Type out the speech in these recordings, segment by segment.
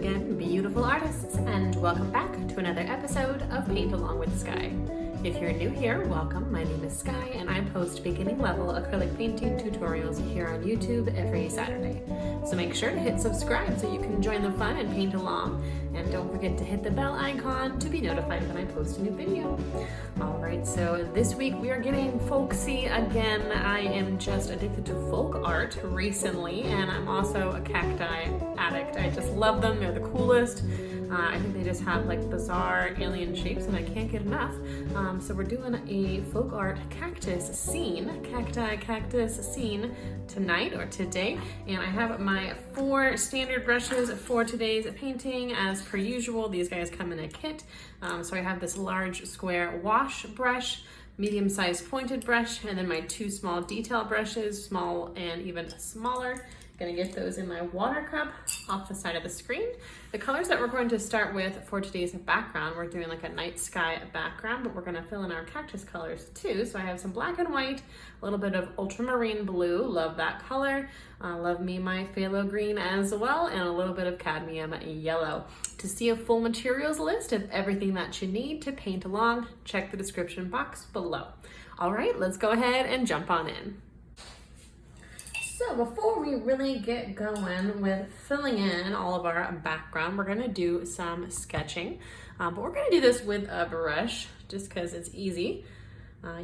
again, beautiful artists, and welcome back to another episode of Paint Along with Skye. If you're new here, welcome. My name is Skye, and I post beginning level acrylic painting tutorials here on YouTube every Saturday. So make sure to hit subscribe so you can join the fun and paint along, and don't forget to hit the bell icon to be notified when I post a new video. Alright, so this week we are getting folksy again. I am just addicted to folk art recently, and I'm also a cacti addict. I just love them, they're the coolest. I think they just have like bizarre alien shapes and I can't get enough. So we're doing a folk art cactus scene, cactus scene tonight or today. And I have my 4 standard brushes for today's painting as per usual. These guys come in a kit. So I have this large square wash brush, medium-sized pointed brush, and then my 2 small detail brushes, small and even smaller. Gonna get those in my water cup off the side of the screen. The colors that we're going to start with for today's background, we're doing like a night sky background, but we're gonna fill in our cactus colors too. So I have some black and white, a little bit of ultramarine blue, love that color. Love me my phthalo green as well, and a little bit of cadmium yellow. To see a full materials list of everything that you need to paint along, check the description box below. All right, let's go ahead and jump on in. So before we really get going with filling in all of our background, we're gonna do some sketching, but we're gonna do this with a brush just because it's easy.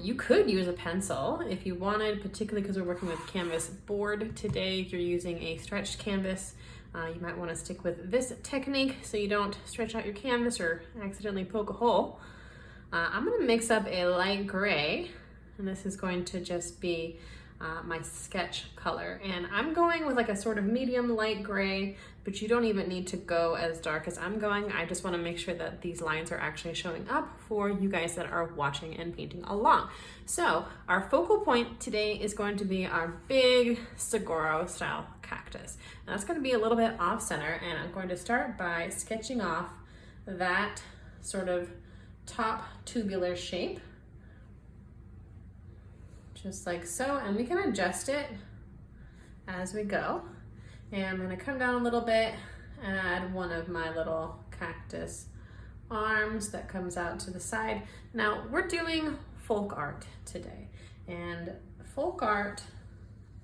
You could use a pencil if you wanted, particularly because we're working with canvas board today. If you're using a stretched canvas, you might want to stick with this technique so you don't stretch out your canvas or accidentally poke a hole. I'm gonna mix up a light gray, and this is going to just be my sketch color, and I'm going with like a sort of medium light gray, but you don't even need to go as dark as I'm going. I just want to make sure that these lines are actually showing up for you guys that are watching and painting along. So our focal point today is going to be our big saguaro style cactus. Now that's going to be a little bit off center, and I'm going to start by sketching off that sort of top tubular shape, just like so, and we can adjust it as we go. And I'm gonna come down a little bit and add one of my little cactus arms that comes out to the side. Now we're doing folk art today, and folk art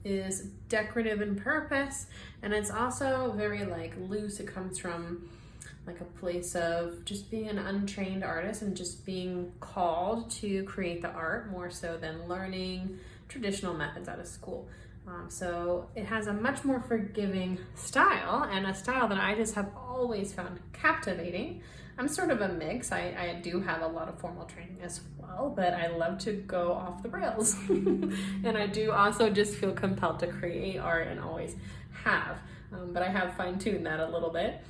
is decorative in purpose, and it's also very like loose. It comes from like a place of just being an untrained artist and just being called to create the art more so than learning traditional methods out of school. So it has a much more forgiving style, and a style that I just have always found captivating. I'm sort of a mix. I do have a lot of formal training as well, but I love to go off the rails. And I do also just feel compelled to create art and always have, but I have fine-tuned that a little bit.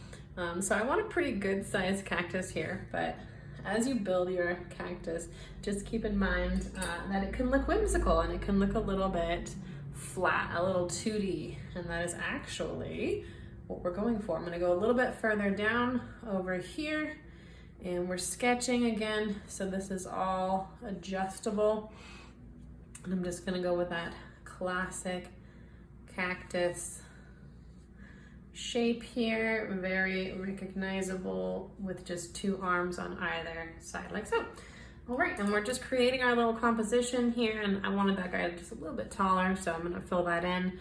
So I want a pretty good sized cactus here, but as you build your cactus, just keep in mind that it can look whimsical and it can look a little bit flat, a little 2D, and that is actually what we're going for. I'm gonna go a little bit further down over here, and we're sketching again, so this is all adjustable. And I'm just gonna go with that classic cactus shape here, very recognizable with just 2 arms on either side like so. All right, and we're just creating our little composition here, and I wanted that guy just a little bit taller, so I'm gonna fill that in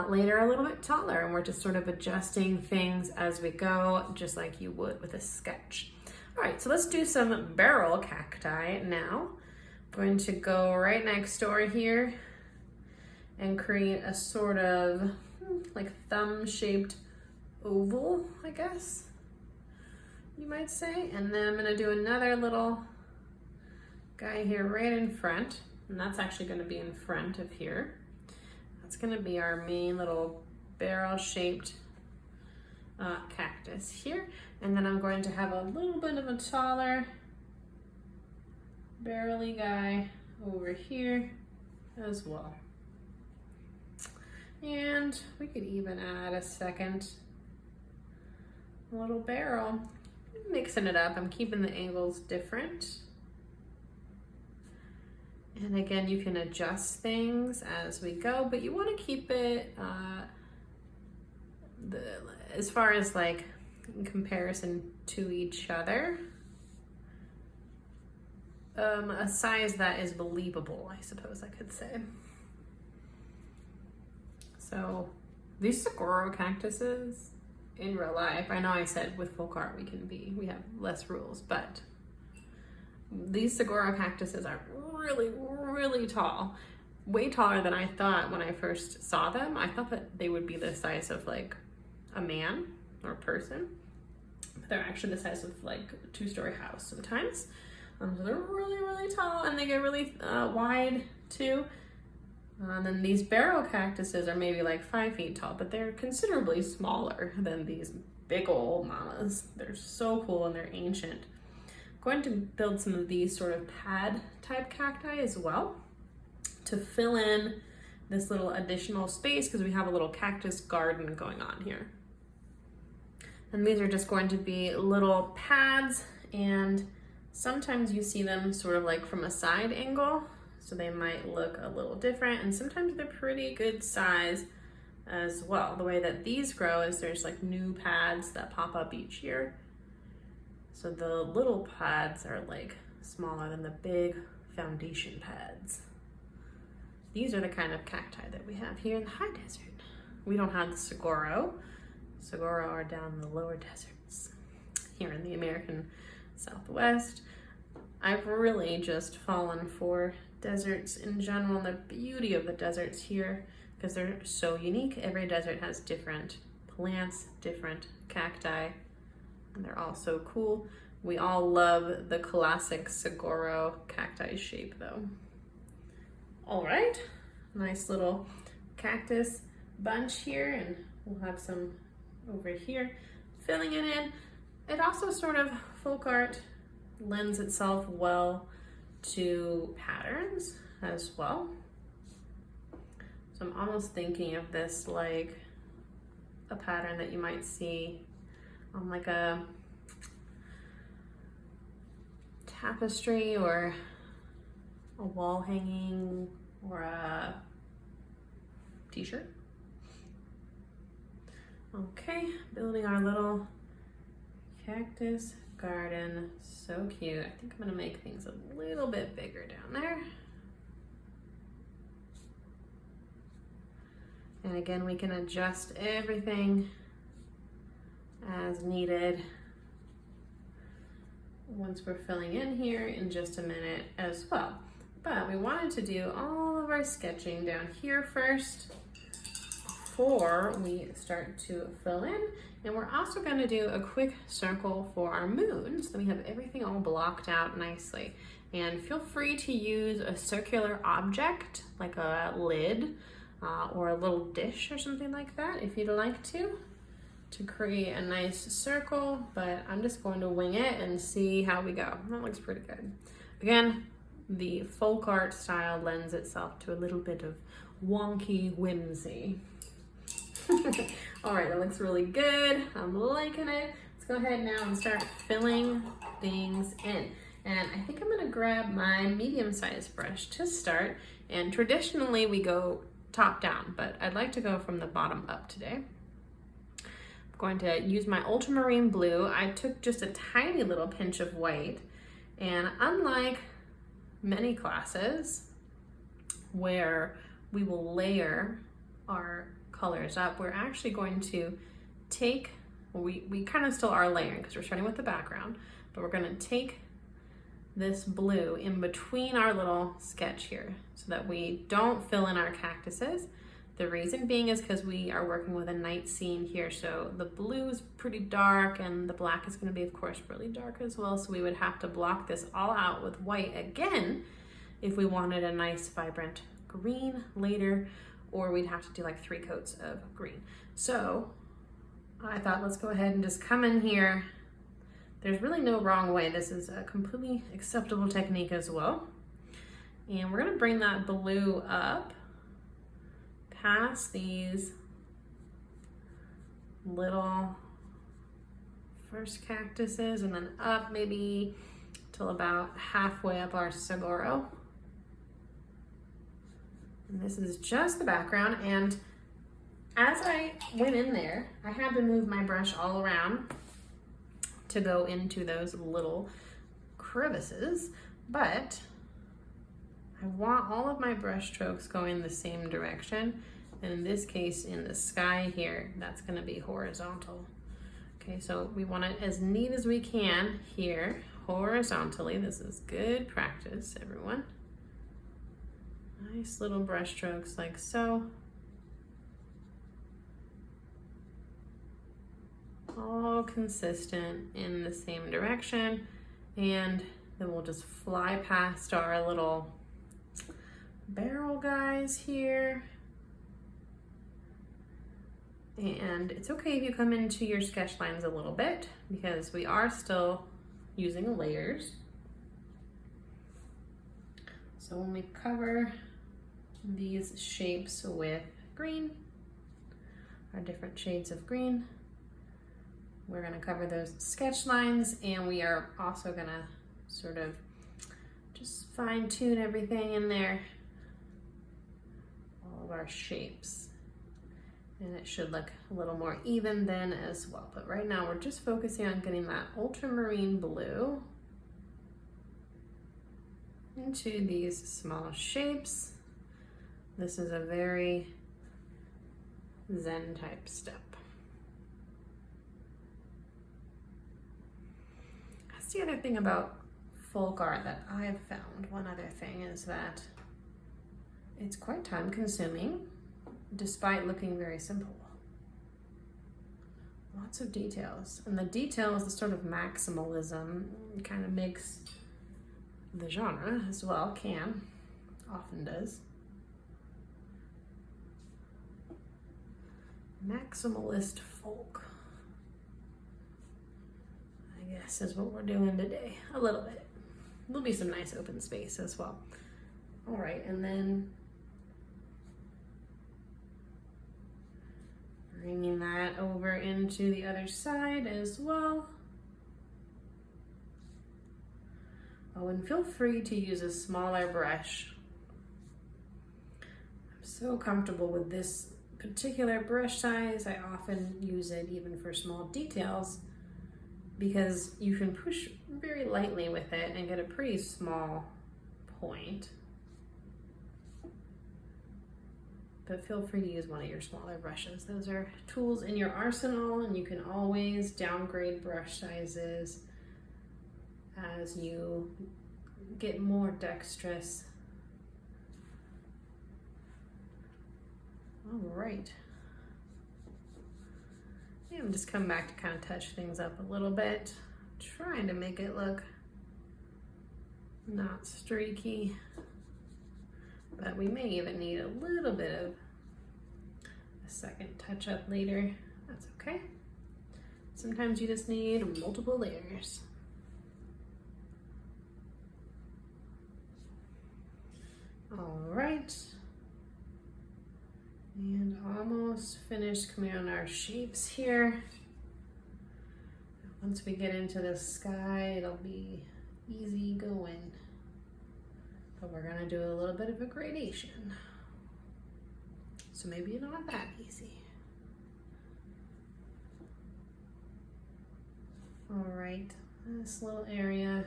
later a little bit taller, and we're just sort of adjusting things as we go, just like you would with a sketch. All right, so let's do some barrel cacti now. I'm going to go right next door here and create a sort of like thumb-shaped oval, I guess you might say. And then I'm gonna do another little guy here right in front, and that's actually gonna be in front of here. That's gonna be our main little barrel-shaped cactus here. And then I'm going to have a little bit of a taller barrel-y guy over here as well. And we could even add a second little barrel, mixing it up. I'm keeping the angles different. And again, you can adjust things as we go, but you want to keep it as far as like in comparison to each other. A size that is believable, I suppose I could say. So these saguaro cactuses in real life, I know I said with folk art we have less rules, but these saguaro cactuses are really, really tall. Way taller than I thought when I first saw them. I thought that they would be the size of like a man or a person, but they're actually the size of like a two-story house sometimes. So they're really, really tall, and they get really wide too. And then these barrel cactuses are maybe like 5 feet tall, but they're considerably smaller than these big old mamas. They're so cool and they're ancient. I'm going to build some of these sort of pad type cacti as well to fill in this little additional space because we have a little cactus garden going on here. And these are just going to be little pads, and sometimes you see them sort of like from a side angle, so they might look a little different, and sometimes they're pretty good size as well. The way that these grow is there's like new pads that pop up each year. So the little pads are like smaller than the big foundation pads. These are the kind of cacti that we have here in the high desert. We don't have the saguaro. Saguaro are down in the lower deserts here in the American Southwest. I've really just fallen for deserts in general, and the beauty of the deserts here, because they're so unique. Every desert has different plants, different cacti, and they're all so cool. We all love the classic saguaro cacti shape though. All right, nice little cactus bunch here, and we'll have some over here filling it in. It also sort of, folk art lends itself well to patterns as well. So I'm almost thinking of this like a pattern that you might see on like a tapestry or a wall hanging or a t-shirt. Okay, building our little cactus garden. So cute. I think I'm gonna make things a little bit bigger down there. And again, we can adjust everything as needed once we're filling in here in just a minute as well. But we wanted to do all of our sketching down here first before we start to fill in. And we're also going to do a quick circle for our moon, so that we have everything all blocked out nicely. And feel free to use a circular object like a lid or a little dish or something like that if you'd like to create a nice circle, but I'm just going to wing it and see how we go. That looks pretty good. Again, the folk art style lends itself to a little bit of wonky whimsy. All right, that looks really good. I'm liking it. Let's go ahead now and start filling things in. And I think I'm gonna grab my medium-sized brush to start. And traditionally we go top down, but I'd like to go from the bottom up today. I'm going to use my ultramarine blue. I took just a tiny little pinch of white, and unlike many classes where we will layer our colors up, we're actually going to take, we kind of still are layering because we're starting with the background, but we're going to take this blue in between our little sketch here so that we don't fill in our cactuses. The reason being is because we are working with a night scene here, so the blue is pretty dark and the black is going to be, of course, really dark as well, so we would have to block this all out with white again if we wanted a nice vibrant green later, or we'd have to do like 3 coats of green. So I thought, let's go ahead and just come in here. There's really no wrong way. This is a completely acceptable technique as well. And we're gonna bring that blue up past these little first cactuses and then up maybe till about halfway up our saguaro. And this is just the background, and as I went in there, I had to move my brush all around to go into those little crevices, but I want all of my brush strokes going the same direction. And in this case, in the sky here, that's gonna be horizontal. Okay, so we want it as neat as we can here, horizontally. This is good practice, everyone. Nice little brush strokes like so. All consistent in the same direction. And then we'll just fly past our little barrel guys here. And it's okay if you come into your sketch lines a little bit because we are still using layers. So when we cover these shapes with green, our different shades of green, we're gonna cover those sketch lines, and we are also gonna sort of just fine tune everything in there, all of our shapes. And it should look a little more even then as well. But right now we're just focusing on getting that ultramarine blue into these small shapes. This is a very Zen type step. That's the other thing about folk art that I've found. One other thing is that it's quite time consuming, despite looking very simple. Lots of details. And the details, the sort of maximalism, kind of makes the genre as well, often does. Maximalist folk, I guess, is what we're doing today. A little bit. There'll be some nice open space as well. All right, and then bringing that over into the other side as well. Oh, and feel free to use a smaller brush. I'm so comfortable with this particular brush size. I often use it even for small details because you can push very lightly with it and get a pretty small point. But feel free to use one of your smaller brushes. Those are tools in your arsenal, and you can always downgrade brush sizes as you get more dexterous. All right. Yeah, I'm just coming back to kind of touch things up a little bit, trying to make it look not streaky. But we may even need a little bit of a second touch up later. That's okay. Sometimes you just need multiple layers. All right. And almost finished coming on our shapes here. Once we get into the sky, it'll be easy going. But we're gonna do a little bit of a gradation. So maybe not that easy. All right, this little area.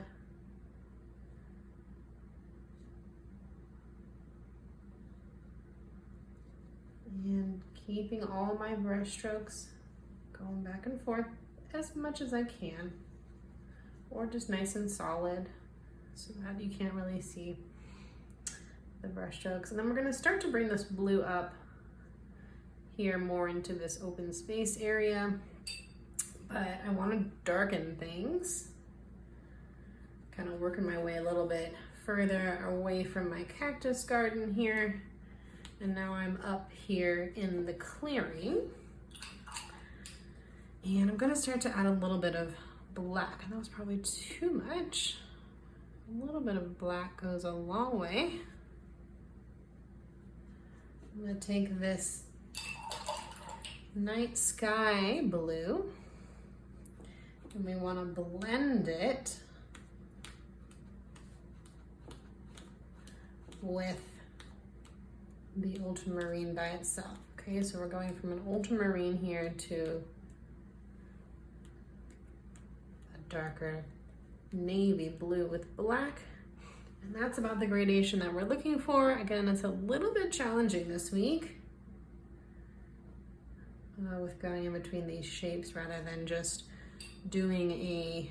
And keeping all my brush strokes going back and forth as much as I can, or just nice and solid so that you can't really see the brush strokes. And then we're going to start to bring this blue up here more into this open space area, but I want to darken things, kind of working my way a little bit further away from my cactus garden here. And now I'm up here in the clearing, and I'm going to start to add a little bit of black. That was probably too much. A little bit of black goes a long way. I'm going to take this night sky blue, and we want to blend it with the ultramarine by itself. Okay, so we're going from an ultramarine here to a darker navy blue with black. And that's about the gradation that we're looking for. Again, it's a little bit challenging this week with going in between these shapes rather than just doing a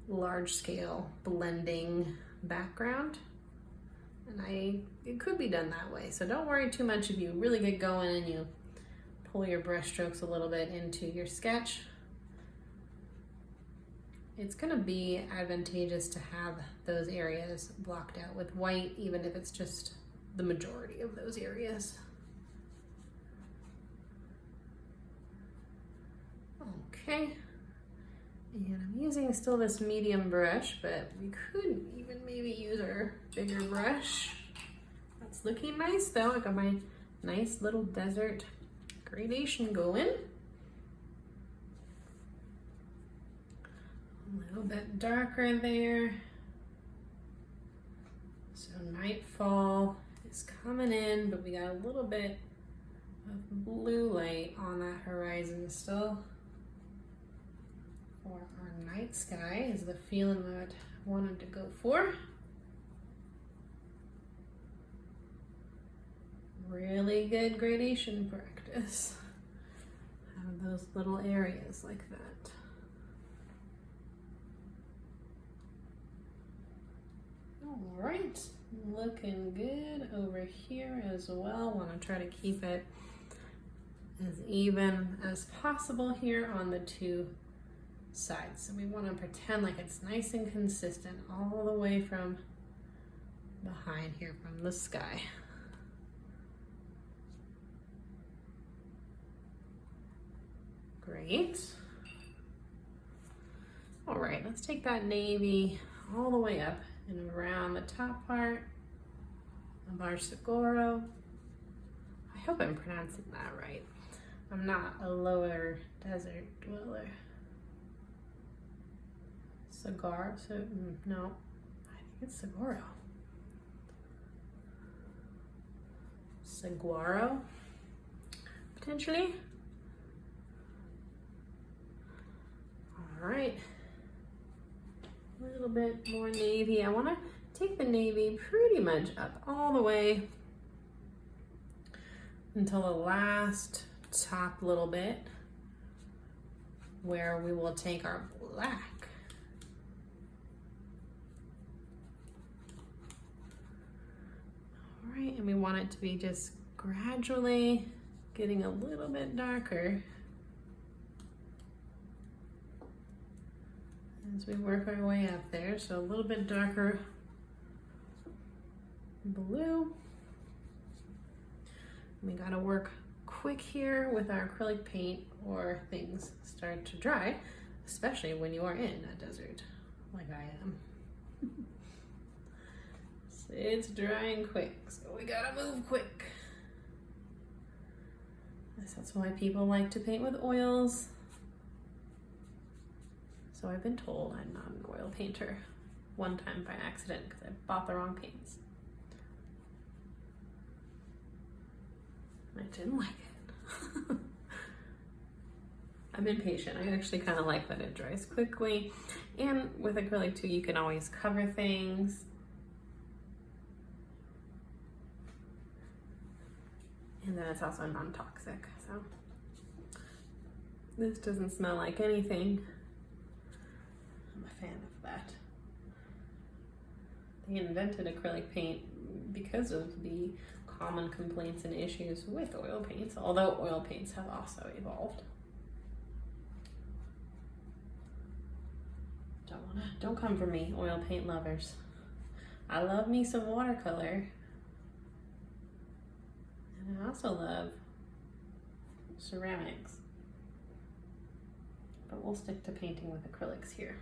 large scale blending background. And it could be done that way. So don't worry too much if you really get going and you pull your brush strokes a little bit into your sketch. It's gonna be advantageous to have those areas blocked out with white, even if it's just the majority of those areas. Okay, and I'm using still this medium brush, but we could even maybe use our bigger brush. That's looking nice though. I got my nice little desert gradation going. A little bit darker there. So nightfall is coming in, but we got a little bit of blue light on that horizon still. For our night sky is the feeling that I wanted to go for. Really good gradation practice. Have those little areas like that. All right, looking good over here as well. Want to try to keep it as even as possible here on the two sides. So we want to pretend like it's nice and consistent all the way from behind here, from the sky. Great. All right, let's take that navy all the way up and around the top part of our saguaro. I hope I'm pronouncing that right. I'm not a lower desert dweller. Saguaro, no, I think it's saguaro. Saguaro, potentially. All right, a little bit more navy. I want to take the navy pretty much up all the way until the last top little bit where we will take our black. All right, and we want it to be just gradually getting a little bit darker as we work our way up there. So a little bit darker blue. We gotta work quick here with our acrylic paint or things start to dry, especially when you are in a desert like I am. It's drying quick, so we gotta move quick. That's why people like to paint with oils. So I've been told. I'm not an oil painter. One time by accident because I bought the wrong paints. I didn't like it. I'm impatient. I actually kind of like that it dries quickly. And with acrylic too, you can always cover things. And then it's also non-toxic, so. This doesn't smell like anything. I'm a fan of that. They invented acrylic paint because of the common complaints and issues with oil paints, although oil paints have also evolved. Don't come for me, oil paint lovers. I love me some watercolor. And I also love ceramics. But we'll stick to painting with acrylics here.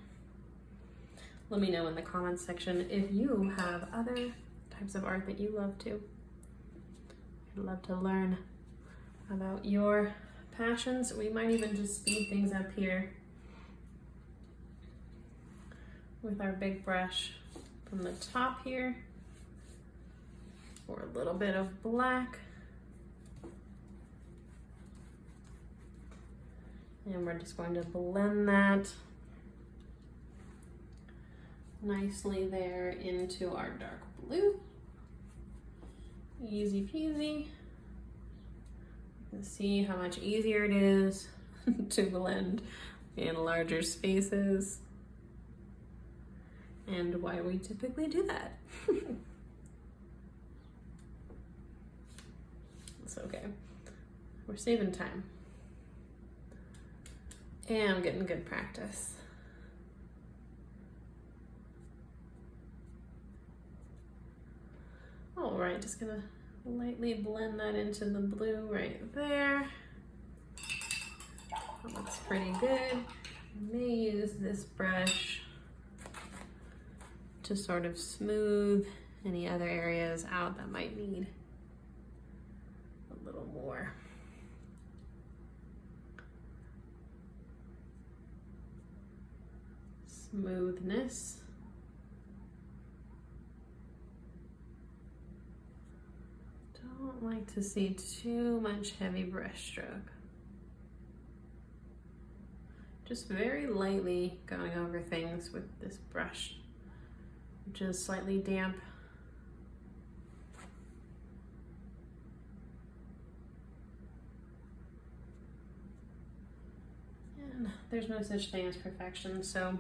Let me know in the comments section if you have other types of art that you love too. I'd love to learn about your passions. We might even just speed things up here with our big brush from the top here for a little bit of black. And we're just going to blend that nicely there into our dark blue. Easy peasy. You can see how much easier it is to blend in larger spaces and why we typically do that. It's okay. We're saving time. And I'm getting good practice. All right, just gonna lightly blend that into the blue right there. That looks pretty good. I may use this brush to sort of smooth any other areas out that might need a little more. Smoothness. Don't like to see too much heavy brush stroke. Just very lightly going over things with this brush, which is slightly damp. And there's no such thing as perfection, so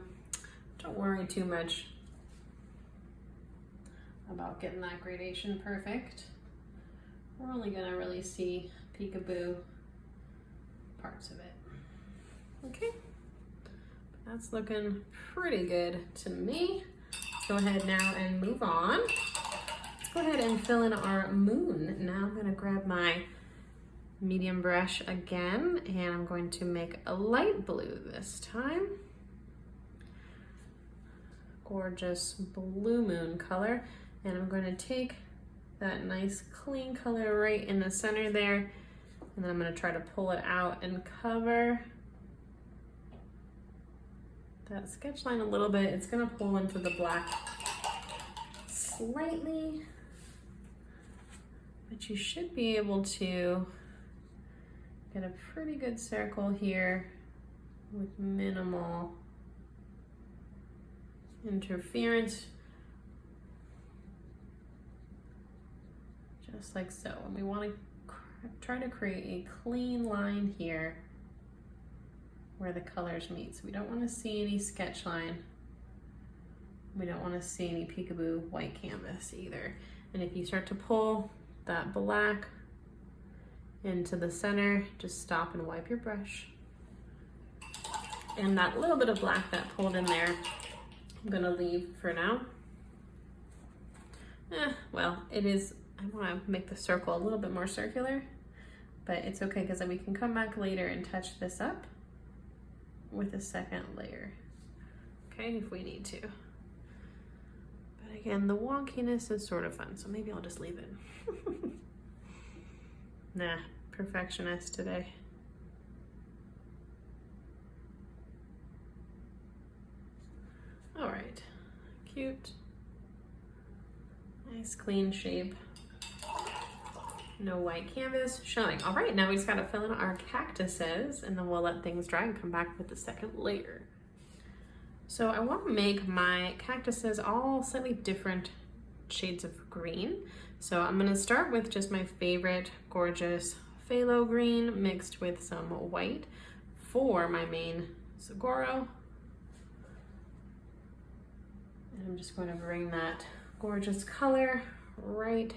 don't worry too much about getting that gradation perfect. We're only gonna really see peekaboo parts of it. Okay, that's looking pretty good to me. Let's go ahead now and move on. Let's go ahead and fill in our moon. Now I'm gonna grab my medium brush again, and I'm going to make a light blue this time. Gorgeous blue moon color. And I'm going to take that nice clean color right in the center there, and then I'm going to try to pull it out and cover that sketch line a little bit. It's going to pull into the black slightly, but you should be able to get a pretty good circle here with minimal interference, just like so. And we want to try to create a clean line here where the colors meet. So we don't want to see any sketch line. We don't want to see any peekaboo white canvas either. And if you start to pull that black into the center, just stop and wipe your brush. And that little bit of black that pulled in there, I'm gonna leave for now. Well, it is, I wanna make the circle a little bit more circular, but it's okay because then we can come back later and touch this up with a second layer, okay, if we need to. But again, the wonkiness is sort of fun, so maybe I'll just leave it. Nah, perfectionist today. All right, cute, nice clean shape. No white canvas showing. All right, now we just gotta fill in our cactuses, and then we'll let things dry and come back with the second layer. So I wanna make my cactuses all slightly different shades of green. So I'm gonna start with just my favorite gorgeous phthalo green mixed with some white for my main Saguaro. And I'm just going to bring that gorgeous color right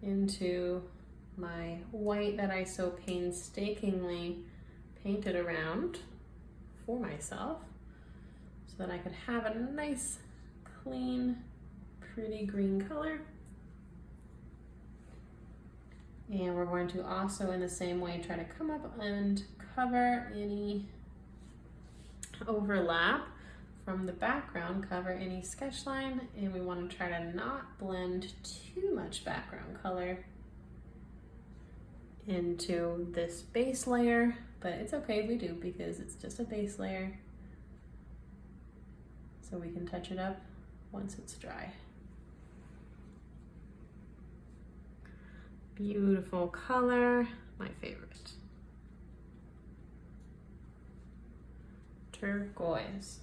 into my white that I so painstakingly painted around for myself so that I could have a nice, clean, pretty green color. And we're going to also, in the same way, try to come up and cover any overlap from the background, cover any sketch line, and we want to try to not blend too much background color into this base layer, but it's okay if we do because it's just a base layer, so we can touch it up once it's dry. Beautiful color, my favorite. Turquoise.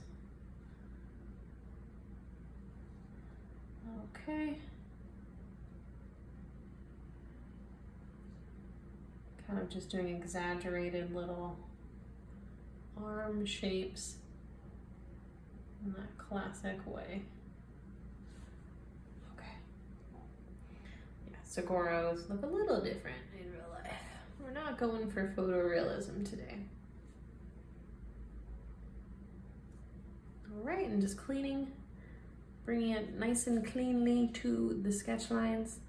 Okay. Kind of just doing exaggerated little arm shapes in that classic way. Okay. Yeah, Saguros look a little different in real life. We're not going for photorealism today. All right, and just cleaning, bringing it nice and cleanly to the sketch lines.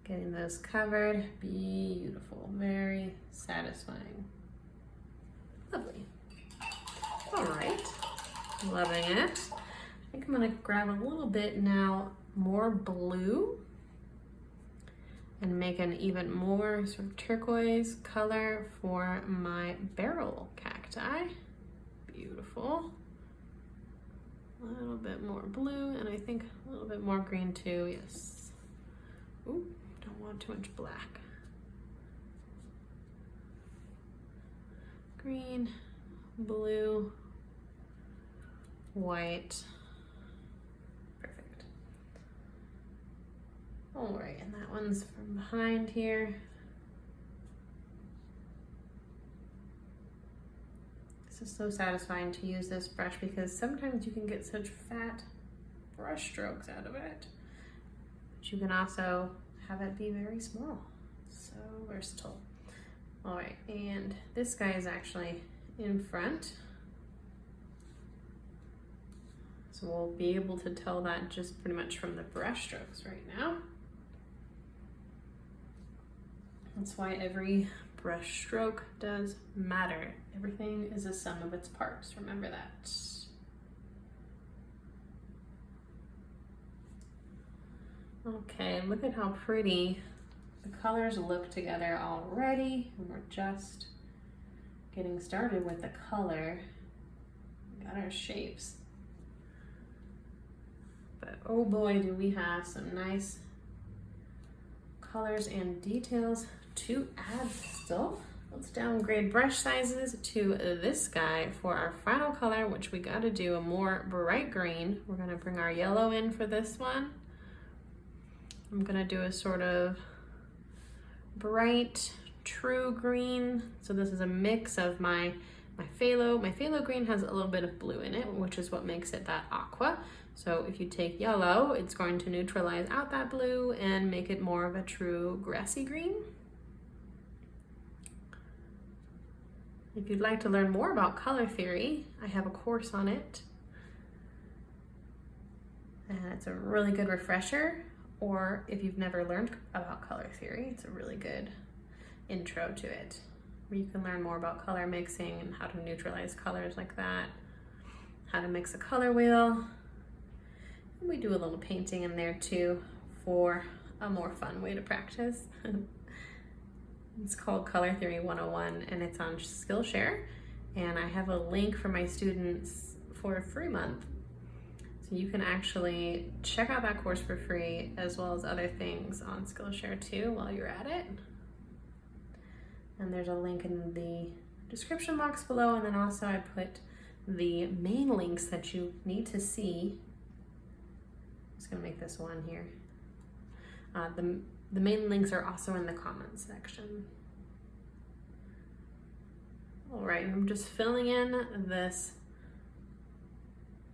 Getting those covered, beautiful, very satisfying. Lovely. All right, loving it. I think I'm gonna grab a little bit now more blue and make an even more sort of turquoise color for my barrel cacti. Beautiful. A little bit more blue, and I think a little bit more green too, yes. Ooh, don't want too much black. Green, blue, white. Perfect. All right, and that one's from behind here. This is so satisfying to use this brush because sometimes you can get such fat brush strokes out of it. But you can also have it be very small. So versatile. All right, and this guy is actually in front. So we'll be able to tell that just pretty much from the brush strokes right now. That's why every brush stroke does matter. Everything is a sum of its parts, remember that. Okay, look at how pretty the colors look together already, and we're just getting started with the color. We got our shapes. But oh boy, do we have some nice colors and details to add still. Let's downgrade brush sizes to this guy for our final color, which we gotta do a more bright green. We're gonna bring our yellow in for this one. I'm gonna do a sort of bright, true green. So this is a mix of my phthalo. My phthalo green has a little bit of blue in it, which is what makes it that aqua. So if you take yellow, it's going to neutralize out that blue and make it more of a true grassy green. If you'd like to learn more about color theory, I have a course on it. And it's a really good refresher. Or if you've never learned about color theory, it's a really good intro to it, where you can learn more about color mixing and how to neutralize colors like that, how to mix a color wheel. And we do a little painting in there too for a more fun way to practice. It's called Color Theory 101 and it's on Skillshare. And I have a link for my students for a free month. So you can actually check out that course for free, as well as other things on Skillshare too while you're at it. And there's a link in the description box below, and then also I put the main links that you need to see. I'm just gonna make this one here. The main links are also in the comments section. All right, I'm just filling in this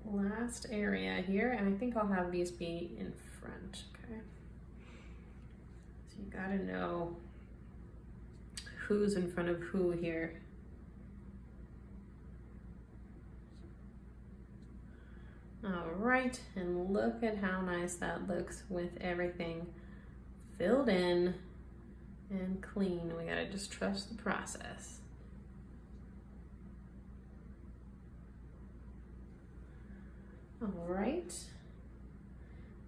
last area here, and I think I'll have these be in front, okay? So you gotta know who's in front of who here. All right, and look at how nice that looks with everything filled in and clean. We gotta just trust the process. All right,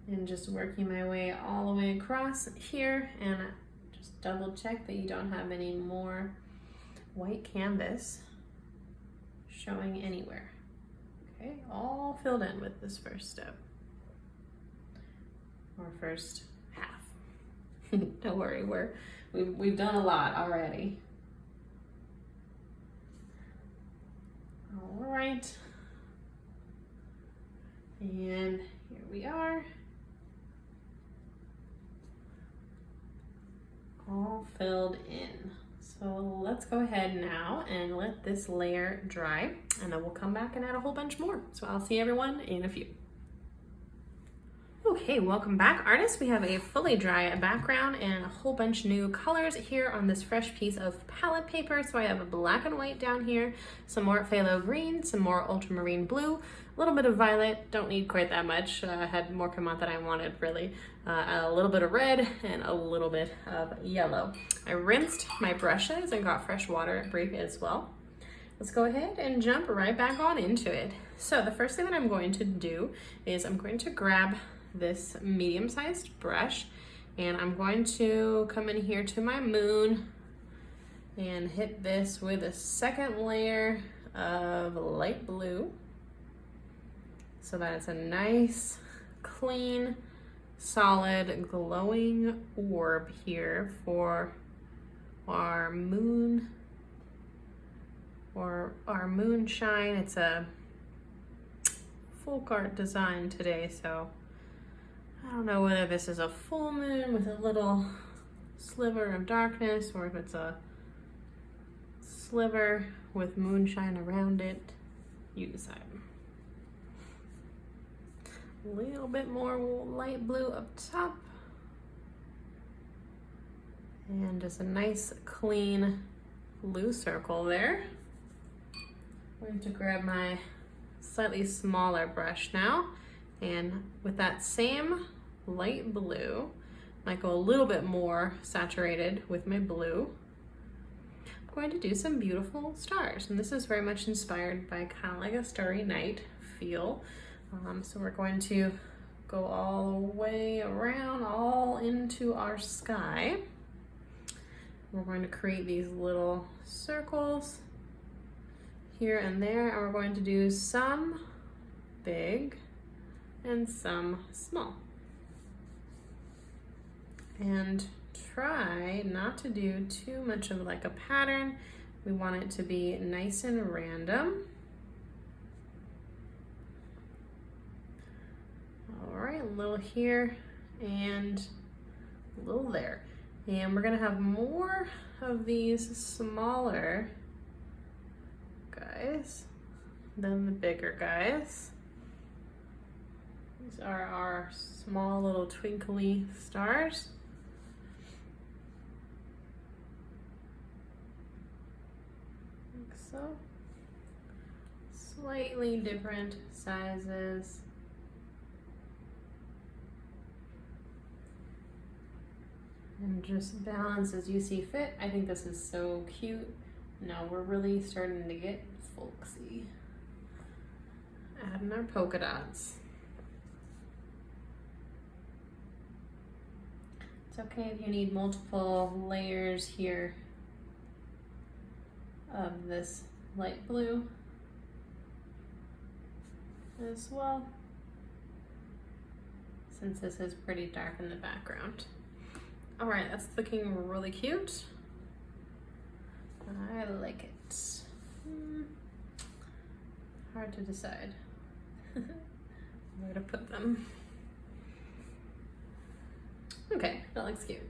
and just working my way all the way across here, and just double check that you don't have any more white canvas showing anywhere. Okay, all filled in with this first step, or first half. Don't worry, we've done a lot already. All right. And here we are. All filled in. So let's go ahead now and let this layer dry, and then we'll come back and add a whole bunch more. So I'll see everyone in a few. Okay, welcome back, artists. We have a fully dry background and a whole bunch new colors here on this fresh piece of palette paper. So I have a black and white down here, some more phthalo green, some more ultramarine blue, a little bit of violet, don't need quite that much. I had more come out than I wanted, really. A little bit of red and a little bit of yellow. I rinsed my brushes and got fresh water at break as well. Let's go ahead and jump right back on into it. So the first thing that I'm going to do is I'm going to grab this medium-sized brush, and I'm going to come in here to my moon and hit this with a second layer of light blue so that it's a nice, clean, solid, glowing orb here for our moon or our moonshine. It's a folk art design today, so I don't know whether this is a full moon with a little sliver of darkness or if it's a sliver with moonshine around it. You decide. A little bit more light blue up top. And just a nice clean blue circle there. I'm going to grab my slightly smaller brush now, and with that same light blue, might go a little bit more saturated with my blue, I'm going to do some beautiful stars. And this is very much inspired by kind of like a starry night feel. So we're going to go all the way around, all into our sky. We're going to create these little circles here and there, and we're going to do some big and some small. And try not to do too much of like a pattern. We want it to be nice and random. All right, a little here and a little there. And we're gonna have more of these smaller guys than the bigger guys. These are our small little twinkly stars. Like so. Slightly different sizes. And just balance as you see fit. I think this is so cute. Now we're really starting to get folksy. Adding our polka dots. It's okay if you need multiple layers here of this light blue as well, since this is pretty dark in the background. All right, that's looking really cute. I like it. Hard to decide where to put them. Okay, that looks cute.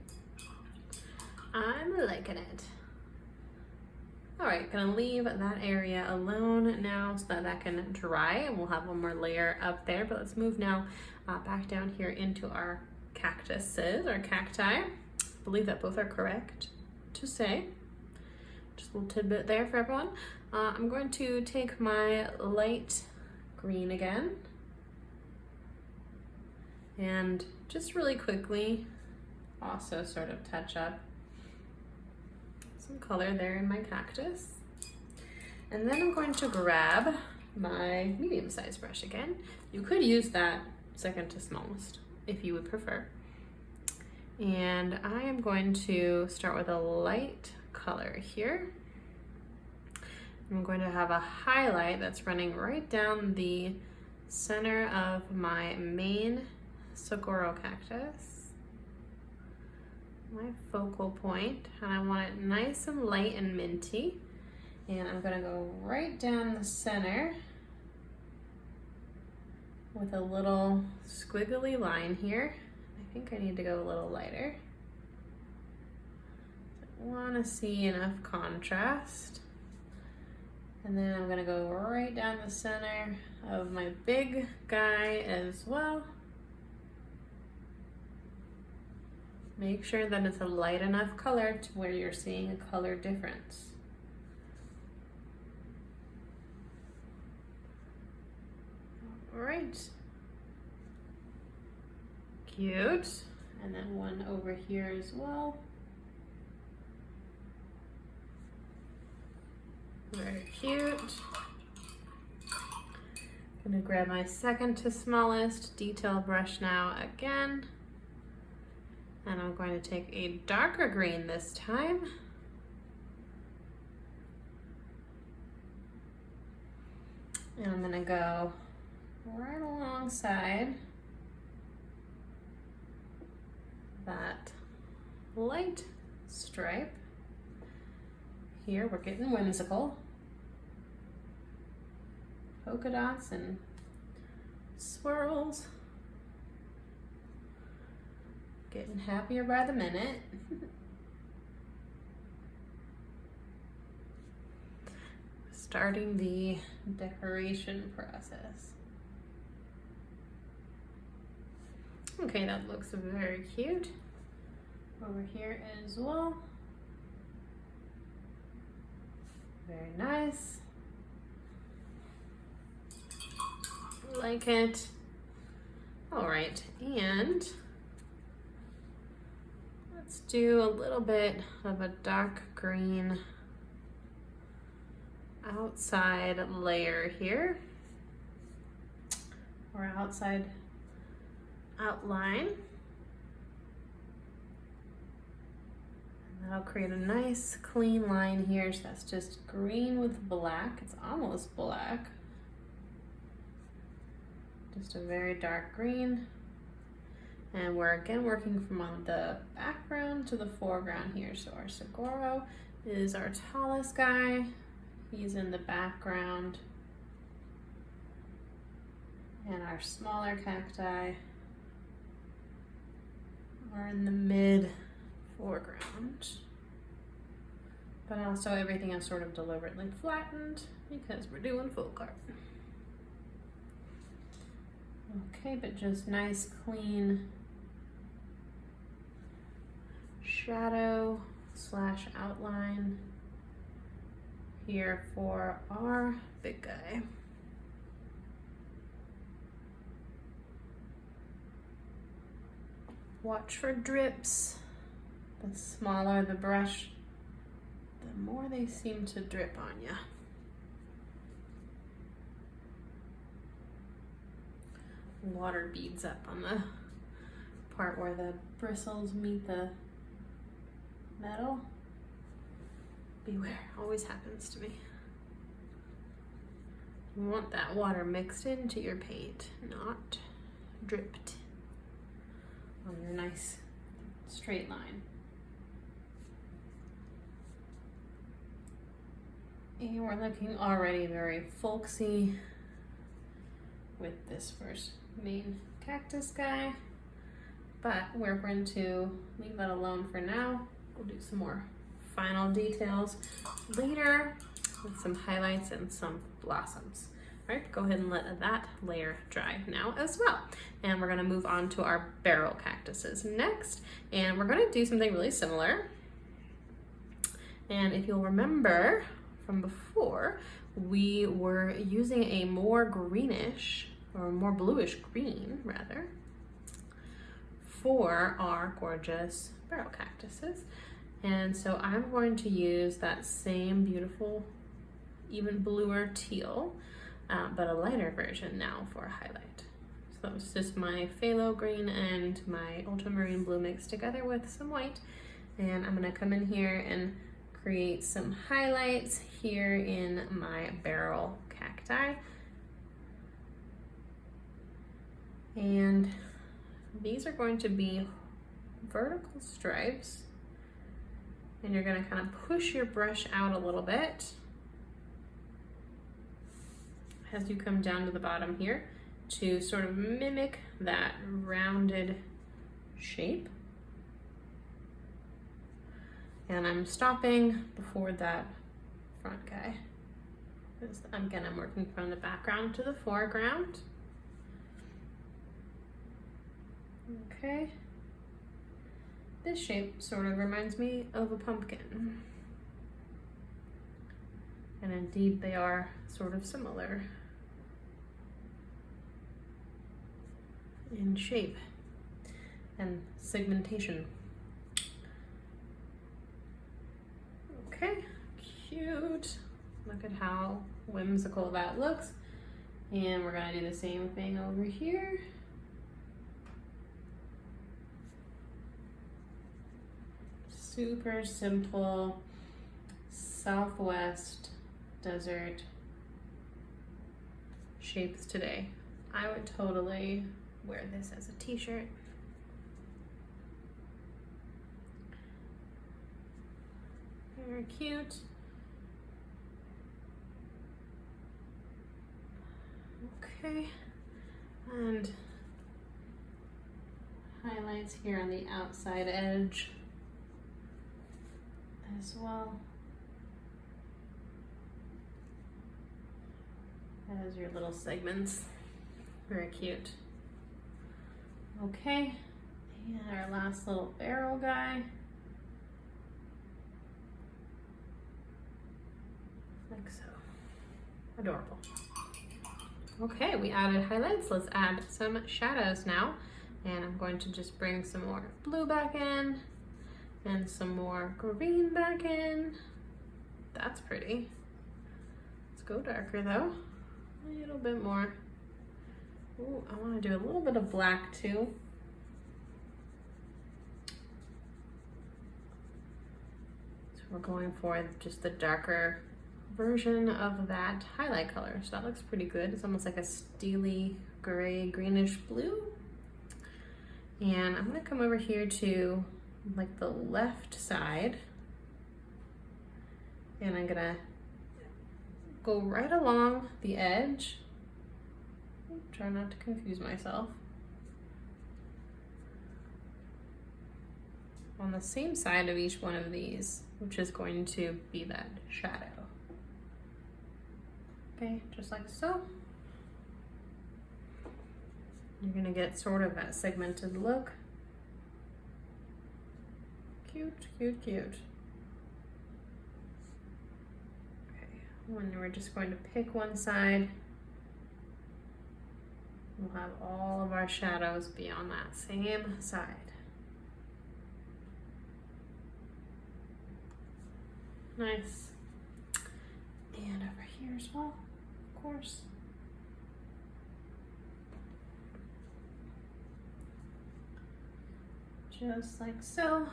I'm liking it. All right, gonna leave that area alone now so that that can dry, and we'll have one more layer up there. But let's move now back down here into our cactuses, or cacti. I believe that both are correct to say. Just a little tidbit there for everyone. I'm going to take my light green again and just really quickly also sort of touch up some color there in my cactus. And then I'm going to grab my medium-sized brush again. You could use that second to smallest if you would prefer. And I am going to start with a light color here. I'm going to have a highlight that's running right down the center of my main Saguaro cactus, my focal point, and I want it nice and light and minty. And I'm going to go right down the center with a little squiggly line here. I think I need to go a little lighter. I want to see enough contrast. And then I'm going to go right down the center of my big guy as well. Make sure that it's a light enough color to where you're seeing a color difference. All right. Cute. And then one over here as well. Very cute. I'm gonna grab my second to smallest detail brush now again. And I'm going to take a darker green this time. And I'm gonna go right alongside that light stripe. Here we're getting whimsical. Polka dots and swirls. Getting happier by the minute. Starting the decoration process. Okay, that looks very cute. Over here as well. Very nice. Like it. All right, and let's do a little bit of a dark green outside layer here, or outside outline. And that'll create a nice clean line here. So that's just green with black. It's almost black. Just a very dark green. And we're again working from the background to the foreground here. So our saguaro is our tallest guy. He's in the background. And our smaller cacti are in the mid foreground. But also everything is sort of deliberately flattened because we're doing folk art. Okay, but just nice, clean shadow slash outline here for our big guy. Watch for drips. The smaller the brush, the more they seem to drip on you. Water beads up on the part where the bristles meet the metal. Beware, always happens to me. You want that water mixed into your paint, not dripped on your nice straight line. And we're looking already very folksy with this first main cactus guy, but we're going to leave that alone for now. We'll do some more final details later with some highlights and some blossoms. All right, go ahead and let that layer dry now as well. And we're gonna move on to our barrel cactuses next. And we're gonna do something really similar. And if you'll remember from before, we were using a more greenish, or more bluish green rather, for our gorgeous barrel cactuses. And so I'm going to use that same beautiful, even bluer teal, but a lighter version now for a highlight. So it's just my phthalo green and my ultramarine blue mixed together with some white. And I'm gonna come in here and create some highlights here in my barrel cacti. And these are going to be vertical stripes. And you're gonna kind of push your brush out a little bit as you come down to the bottom here. to sort of mimic that rounded shape. And I'm stopping before that front guy. Again, I'm working from the background to the foreground. Okay. This shape sort of reminds me of a pumpkin. And indeed, they are sort of similar in shape and segmentation. Okay, cute. Look at how whimsical that looks. And we're gonna do the same thing over here. Super simple Southwest desert shapes today. I would totally wear this as a t-shirt. Very cute. Okay, and highlights here on the outside edge as well. As your little segments. Very cute. Okay, and our last little barrel guy. Like so. Adorable. Okay, we added highlights. Let's add some shadows now. And I'm going to just bring some more blue back in and some more green back in. That's pretty. Let's go darker though. A little bit more. Ooh, I want to do a little bit of black too. So we're going for just the darker version of that highlight color. So that looks pretty good. It's almost like a steely gray, greenish blue. And I'm gonna come over here to like the left side. And I'm gonna go right along the edge. Try not to confuse myself. On the same side of each one of these, which is going to be that shadow. Okay, just like so. You're gonna get sort of that segmented look. Cute, cute, cute. Okay, when we're just going to pick one side, we'll have all of our shadows be on that same side. Nice. And over here as well, of course. Just like so.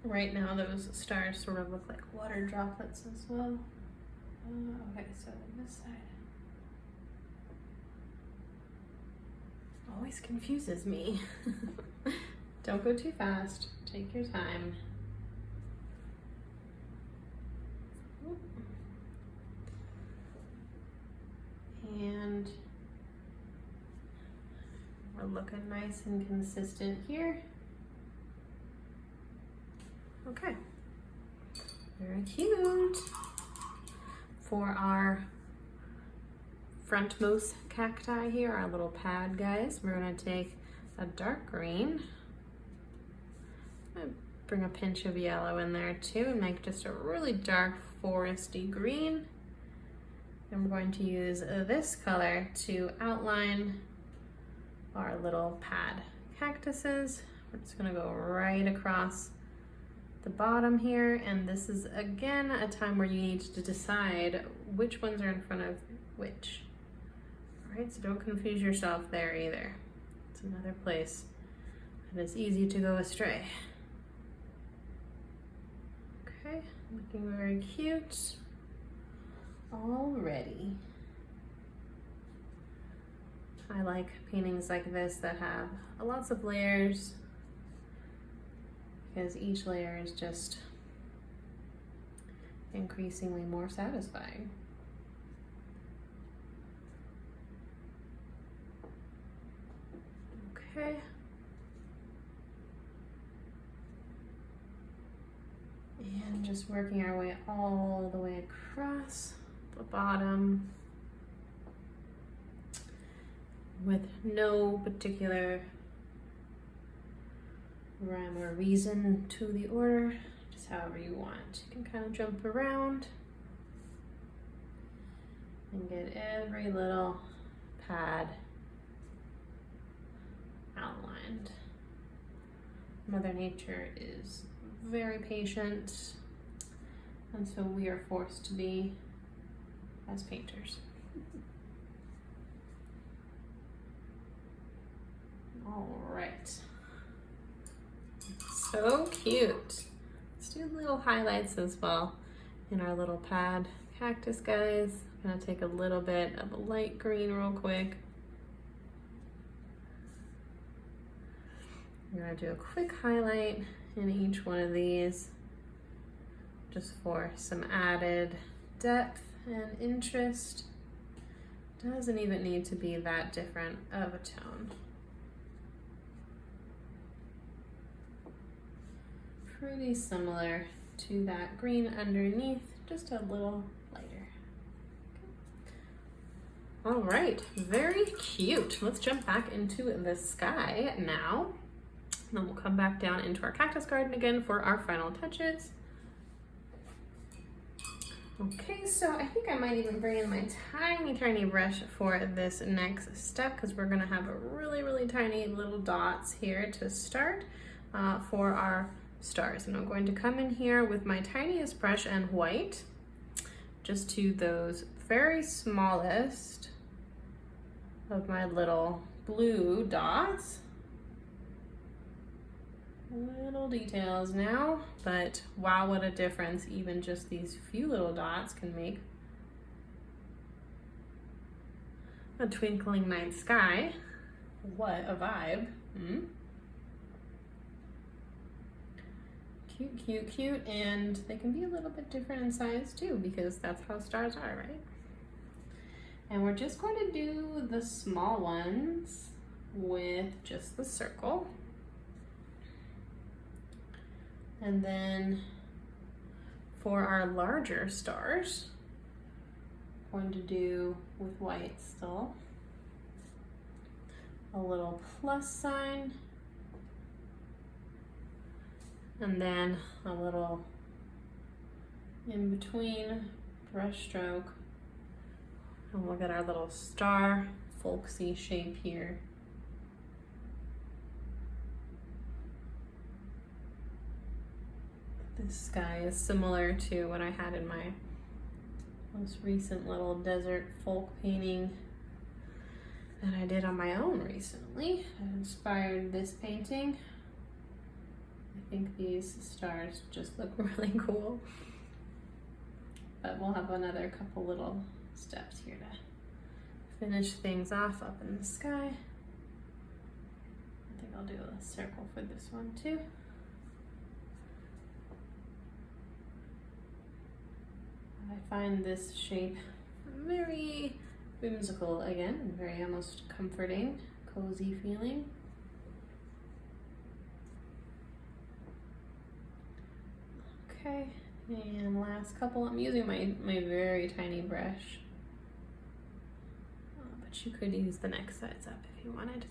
Right now those stars sort of look like water droplets as well. Okay, so this side always confuses me. Don't go too fast, take your time. And we're looking nice and consistent here. Okay, very cute. For our frontmost cacti here, our little pad guys, we're gonna take a dark green. I'm gonna bring a pinch of yellow in there too and make just a really dark foresty green. And we're going to use this color to outline our little pad cactuses. We're just gonna go right across the bottom here, and this is again a time where you need to decide which ones are in front of which. All right, so don't confuse yourself there either. It's another place that is easy to go astray. Okay, looking very cute already. I like paintings like this that have lots of layers, because each layer is just increasingly more satisfying. Okay. And just working our way all the way across the bottom with no particular rhyme or reason to the order, just however you want. You can kind of jump around and get every little pad outlined. Mother Nature is very patient, and so we are forced to be as painters. All right, so cute. Let's do little highlights as well in our little pad. Cactus, guys. I'm gonna take a little bit of a light green real quick. I'm gonna do a quick highlight in each one of these just for some added depth and interest. Doesn't even need to be that different of a tone. Pretty similar to that green underneath, just a little lighter. All right, very cute. Let's jump back into the sky now. And then we'll come back down into our cactus garden again for our final touches. Okay, so I think I might even bring in my tiny brush for this next step, because we're gonna have a really tiny little dots here to start for our stars. And I'm going to come in here with my tiniest brush and white, just to those very smallest of my little blue dots. Little details now, but wow, what a difference even just these few little dots can make. A twinkling night sky. What a vibe. Cute, and they can be a little bit different in size too, because that's how stars are, right? And we're just going to do the small ones with just the circle. And then for our larger stars, I'm going to do with white still a little plus sign, and then a little in between brush stroke, and we'll get our little star folksy shape here. This sky is similar to what I had in my most recent little desert folk painting that I did on my own recently. That inspired this painting. I think these stars just look really cool. But we'll have another couple little steps here to finish things off up in the sky. I think I'll do a circle for this one too. I find this shape very whimsical again, and very almost comforting, cozy feeling. Okay, and last couple, I'm using my very tiny brush, but you could use the next size up if you wanted.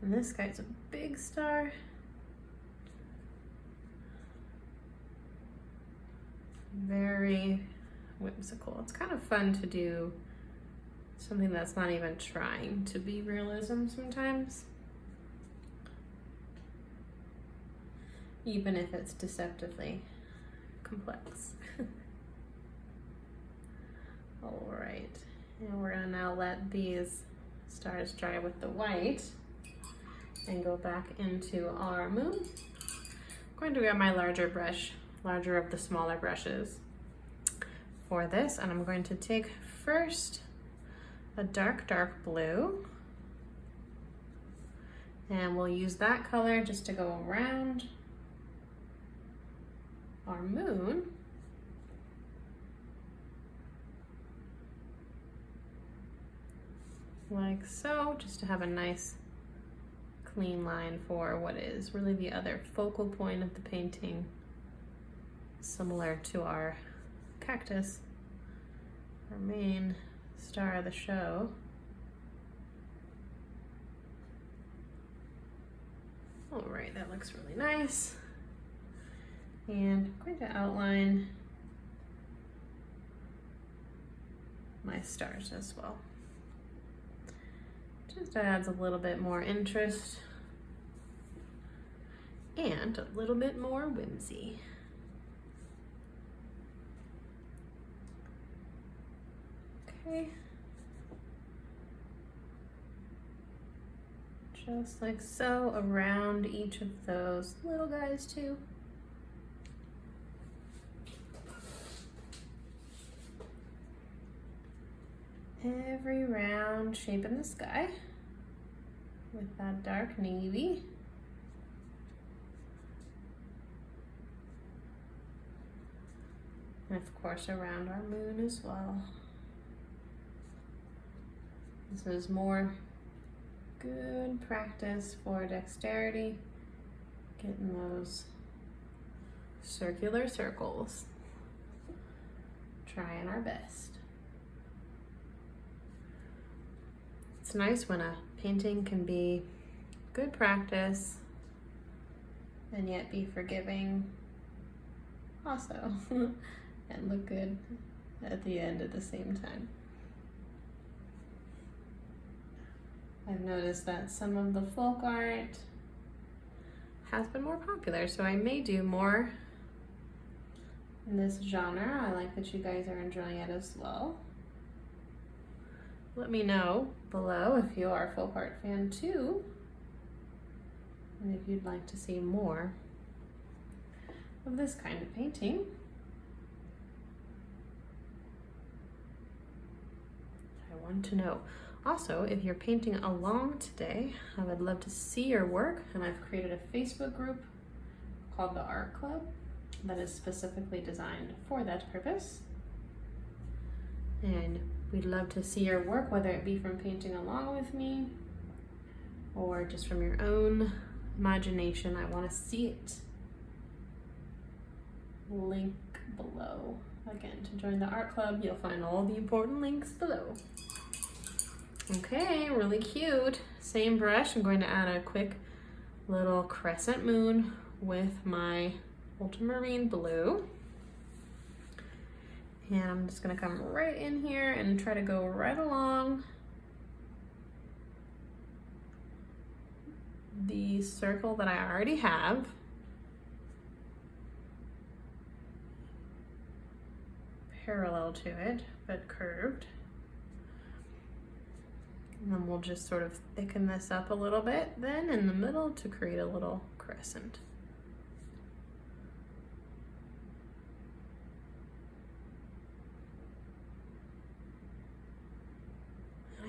And this guy's a big star. Very whimsical. It's kind of fun to do something that's not even trying to be realism sometimes, even if it's deceptively complex. All right, and we're gonna now let these stars dry with the white and go back into our moon. I'm going to grab my larger brush, larger of the smaller brushes for this, and I'm going to take first a dark blue, and we'll use that color just to go around our moon. Like so, just to have a nice clean line for what is really the other focal point of the painting, similar to our cactus, our main star of the show. All right, that looks really nice. And I'm going to outline my stars as well. Just adds a little bit more interest and a little bit more whimsy. Okay. Just like so around each of those little guys too. Every round shape in the sky with that dark navy. And of course around our moon as well. This is more good practice for dexterity, getting those circular circles. Trying our best. It's nice when a painting can be good practice and yet be forgiving also and look good at the end at the same time. I've noticed that some of the folk art has been more popular, so I may do more in this genre. I like that you guys are enjoying it as well. Let me know below if you are a folk art fan too, and if you'd like to see more of this kind of painting. I want to know. Also, if you're painting along today, I would love to see your work, and I've created a Facebook group called the Art Club that is specifically designed for that purpose. And we'd love to see your work, whether it be from painting along with me or just from your own imagination. I want to see it. Link below. Again, to join the Art Club, you'll find all the important links below. Okay, really cute. Same brush, I'm going to add a quick little crescent moon with my ultramarine blue. And I'm just gonna come right in here and try to go right along the circle that I already have. Parallel to it, but curved. And then we'll just sort of thicken this up a little bit then in the middle to create a little crescent.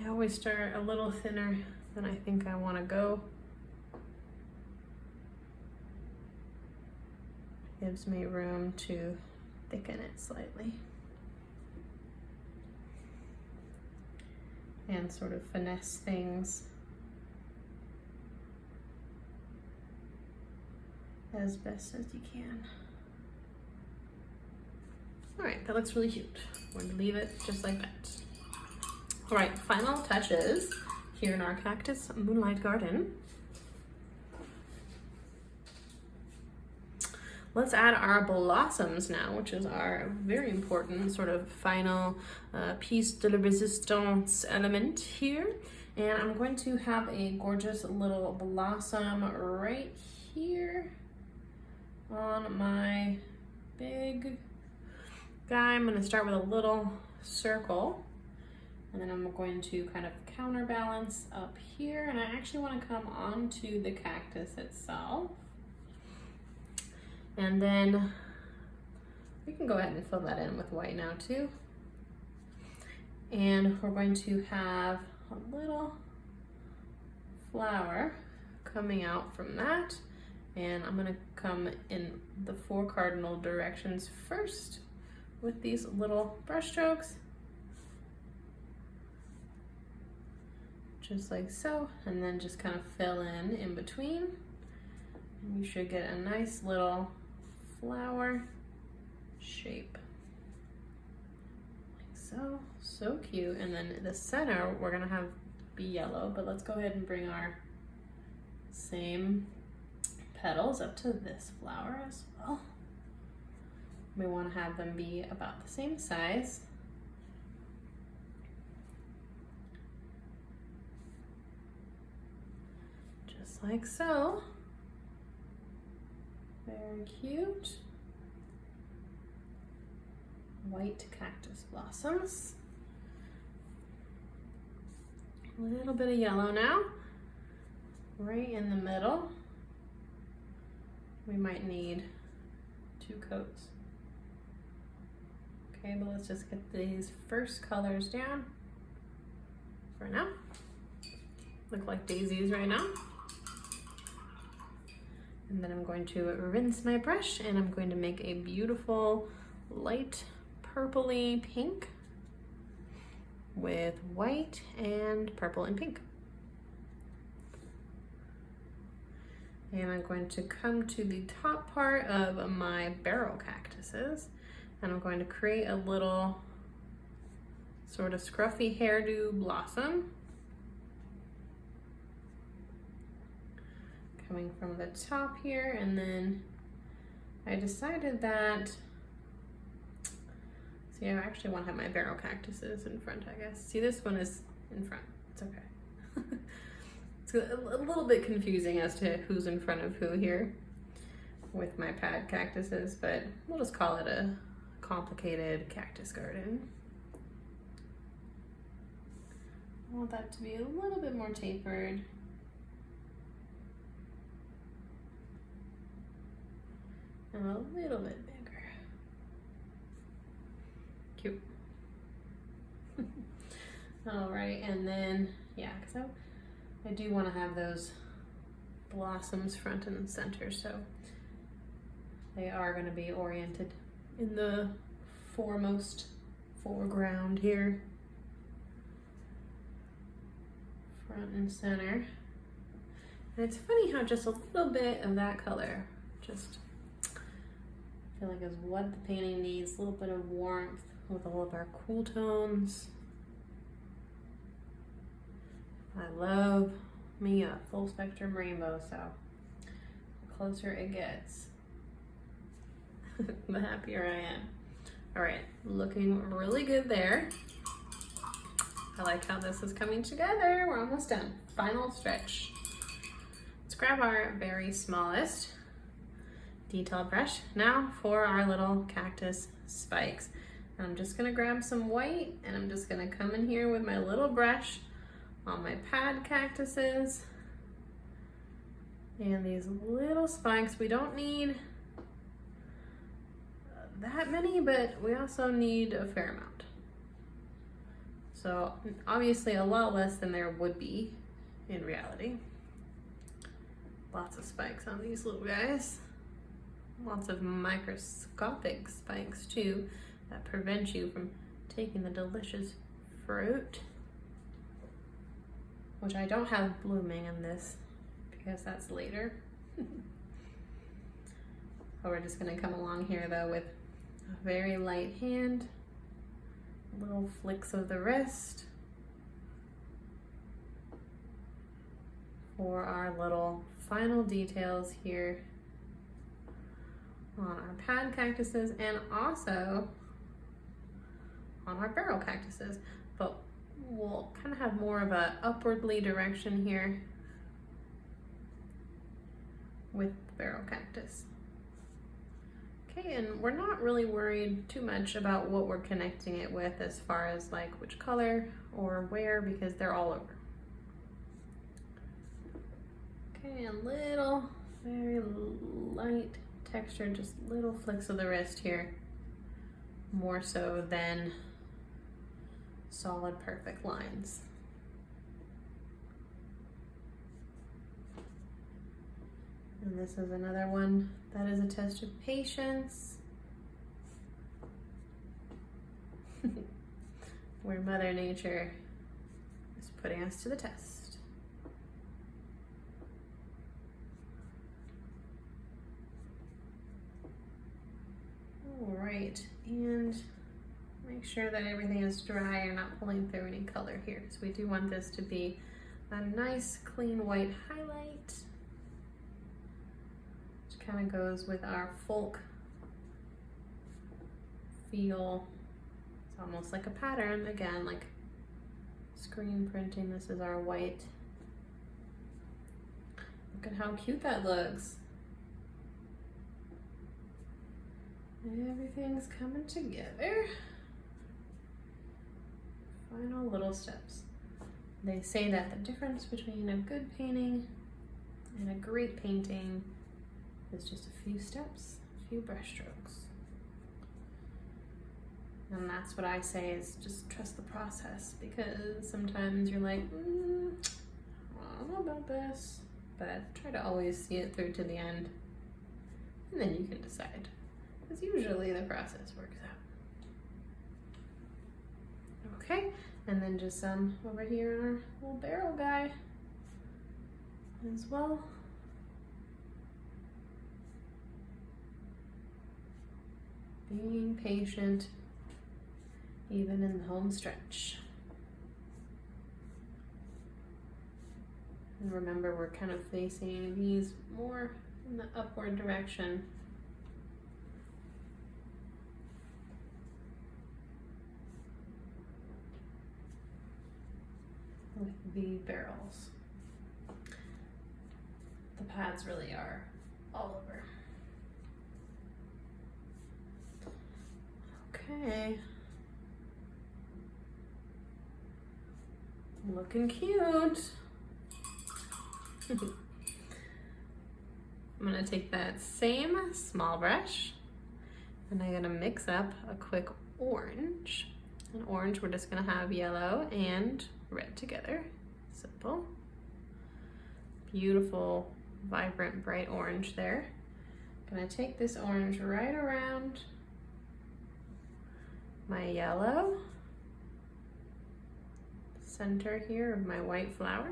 I always start a little thinner than I think I want to go. Gives me room to thicken it slightly. And sort of finesse things as best as you can. All right, that looks really cute. We're gonna leave it just like that. All right, final touches here in our cactus moonlight garden. Let's add our blossoms now, which is our very important sort of final piece de la resistance element here. And I'm going to have a gorgeous little blossom right here on my big guy. I'm gonna start with a little circle, and then I'm going to kind of counterbalance up here. And I actually wanna come onto the cactus itself. And then we can go ahead and fill that in with white now too. And we're going to have a little flower coming out from that. And I'm gonna come in the 4 cardinal directions first with these little brush strokes. just like so, and then just kind of fill in between. And you should get a nice little flower shape. Like so, so cute. And then the center, we're gonna have be yellow, but let's go ahead and bring our same petals up to this flower as well. We want to have them be about the same size. Just like so. Very cute. White cactus blossoms. A little bit of yellow now, right in the middle. We might need 2 coats. Okay, but let's just get these first colors down for now. Look like daisies right now. And then I'm going to rinse my brush and I'm going to make a beautiful light purpley pink with white and purple and pink. And I'm going to come to the top part of my barrel cactuses and I'm going to create a little sort of scruffy hairdo blossom. Coming from the top here, and then I decided that, see, I actually want to have my barrel cactuses in front, I guess. See, this one is in front, it's okay. It's a little bit confusing as to who's in front of who here with my pad cactuses, but we'll just call it a complicated cactus garden. I want that to be a little bit more tapered. And a little bit bigger. Cute. All right, and then, yeah, because I do want to have those blossoms front and center, so they are going to be oriented in the foreground here. Front and center. And it's funny how just a little bit of that color just, I feel like is what the painting needs, a little bit of warmth with all of our cool tones. I love me a full spectrum rainbow, so the closer it gets, the happier I am. All right, looking really good there. I like how this is coming together. We're almost done. Final stretch. Let's grab our very smallest detail brush now for our little cactus spikes. I'm just gonna grab some white and I'm just gonna come in here with my little brush on my pad cactuses and these little spikes. We don't need that many, but we also need a fair amount. So obviously a lot less than there would be in reality. Lots of spikes on these little guys. Lots of microscopic spikes too that prevent you from taking the delicious fruit, which I don't have blooming in this because that's later. So we're just gonna come along here though with a very light hand, little flicks of the wrist for our little final details here on our pad cactuses and also on our barrel cactuses, but we'll kind of have more of a upwardly direction here with the barrel cactus. Okay, and we're not really worried too much about what we're connecting it with as far as like which color or where, because they're all over. Okay, a little, very light texture, just little flicks of the wrist here, more so than solid perfect lines. And this is another one that is a test of patience, where Mother Nature is putting us to the test. All right, and make sure that everything is dry. You're not pulling through any color here, because we do want this to be a nice clean white highlight, which kind of goes with our folk feel. It's almost like a pattern, again, like screen printing. This is our white. Look at how cute that looks. Everything's coming together. Final little steps. They say that the difference between a good painting and a great painting is just a few steps, a few brush strokes. And that's what I say, is just trust the process, because sometimes you're like, I don't know about this, but try to always see it through to the end, and then you can decide, because usually the process works out. Okay, and then just some over here, our little barrel guy as well. Being patient, even in the home stretch. And remember, we're kind of facing these more in the upward direction. With the barrels. The pads really are all over. Okay. Looking cute. I'm gonna take that same small brush and I'm gonna mix up a quick orange. An orange, we're just gonna have yellow and red together. Simple. Beautiful, vibrant, bright orange there. Gonna take this orange right around my yellow, center here of my white flower,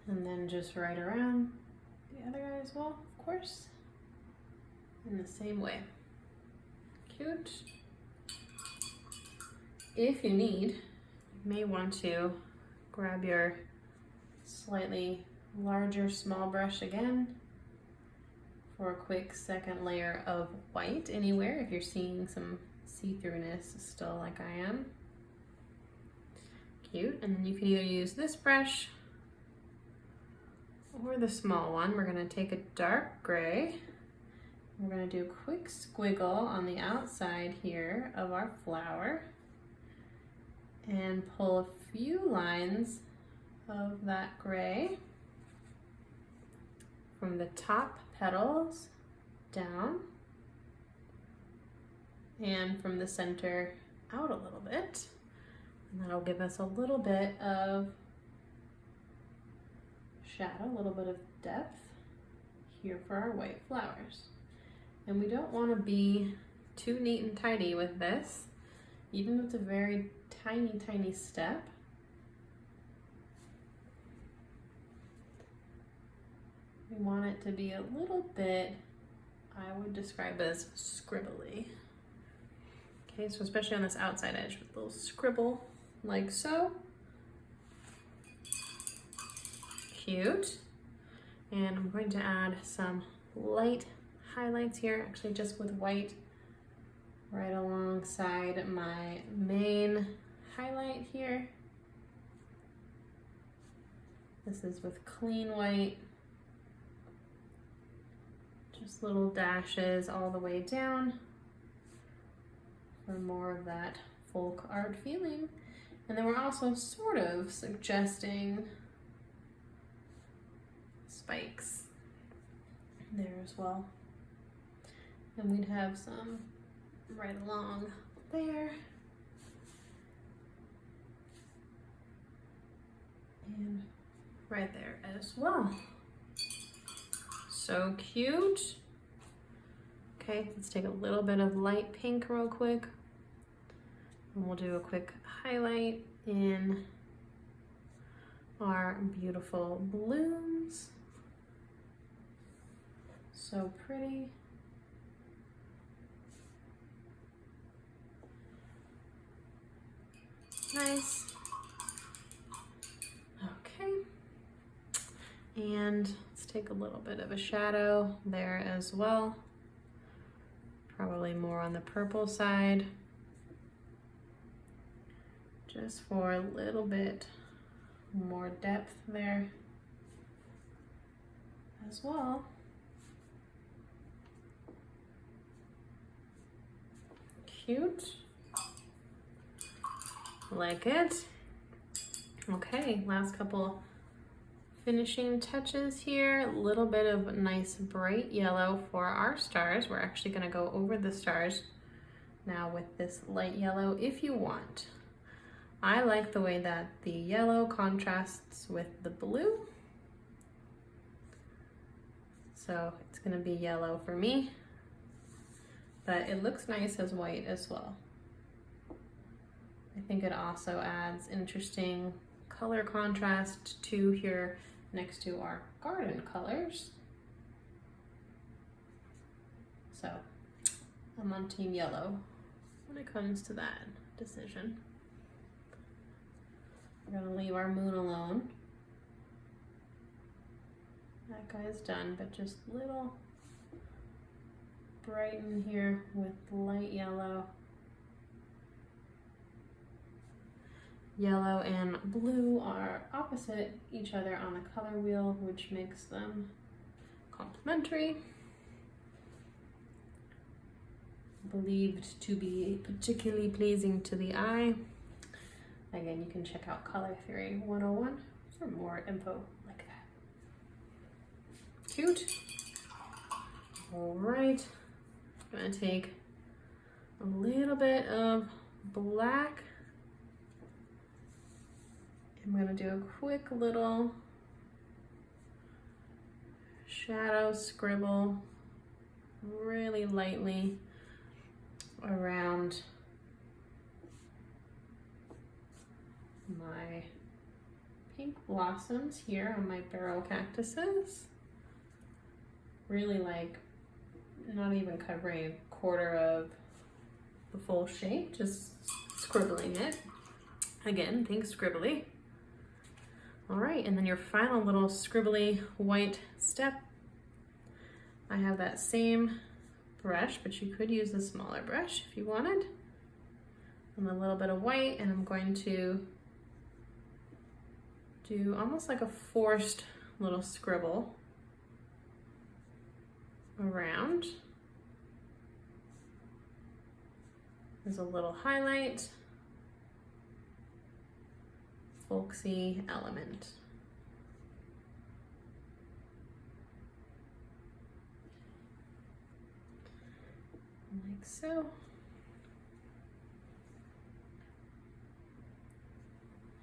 and then just right around the other eye as well, of course, in the same way. Cute. If you need, you may want to grab your slightly larger small brush again for a quick second layer of white anywhere if you're seeing some see-throughness still like I am. Cute. And then you can either use this brush or the small one. We're going to take a dark gray. We're going to do a quick squiggle on the outside here of our flower and pull a few lines of that gray from the top petals down and from the center out a little bit. And that'll give us a little bit of shadow, a little bit of depth here for our white flowers. And we don't want to be too neat and tidy with this, even if it's a very tiny step. We want it to be a little bit, I would describe as scribbly. Okay, so especially on this outside edge with a little scribble like so. Cute. And I'm going to add some light highlights here, actually just with white right alongside my main highlight here. This is with clean white. Just little dashes all the way down for more of that folk art feeling. And then we're also sort of suggesting spikes there as well. And we'd have some right along there. And right there as well. So cute. Okay, let's take a little bit of light pink real quick. And we'll do a quick highlight in our beautiful blooms. So pretty. Nice. Okay. And let's take a little bit of a shadow there as well. Probably more on the purple side. Just for a little bit more depth there as well. Cute. Like it. Okay, last couple finishing touches here. A little bit of nice bright yellow for our stars. We're actually going to go over the stars now with this light yellow if you want. I like the way that the yellow contrasts with the blue. So it's going to be yellow for me, but it looks nice as white as well. I think it also adds interesting color contrast to here next to our garden colors. So I'm on team yellow when it comes to that decision. We're gonna leave our moon alone. That guy's done, but just little brighten here with light yellow. Yellow and blue are opposite each other on the color wheel, which makes them complementary. Believed to be particularly pleasing to the eye. Again, you can check out Color Theory 101 for more info like that. Cute. All right, I'm gonna take a little bit of black. I'm gonna do a quick little shadow scribble really lightly around my pink blossoms here on my barrel cactuses. Really like not even covering a quarter of the full shape, just scribbling it. Again, think scribbly. All right, and then your final little scribbly white step. I have that same brush, but you could use a smaller brush if you wanted. And a little bit of white, and I'm going to do almost like a forced little scribble around. There's a little highlight. Folksy element. Like so.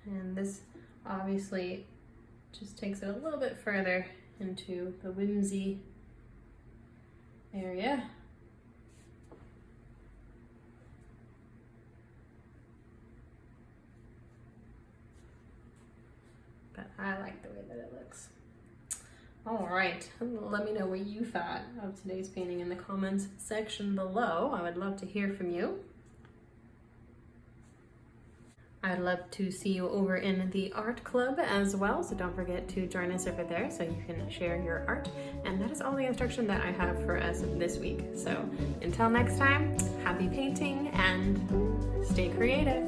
And this obviously just takes it a little bit further into the whimsy area. But I like the way that it looks. All right, let me know what you thought of today's painting in the comments section below. I would love to hear from you. I'd love to see you over in the art club as well, so don't forget to join us over there so you can share your art. And that is all the instruction that I have for us this week. So until next time, happy painting and stay creative.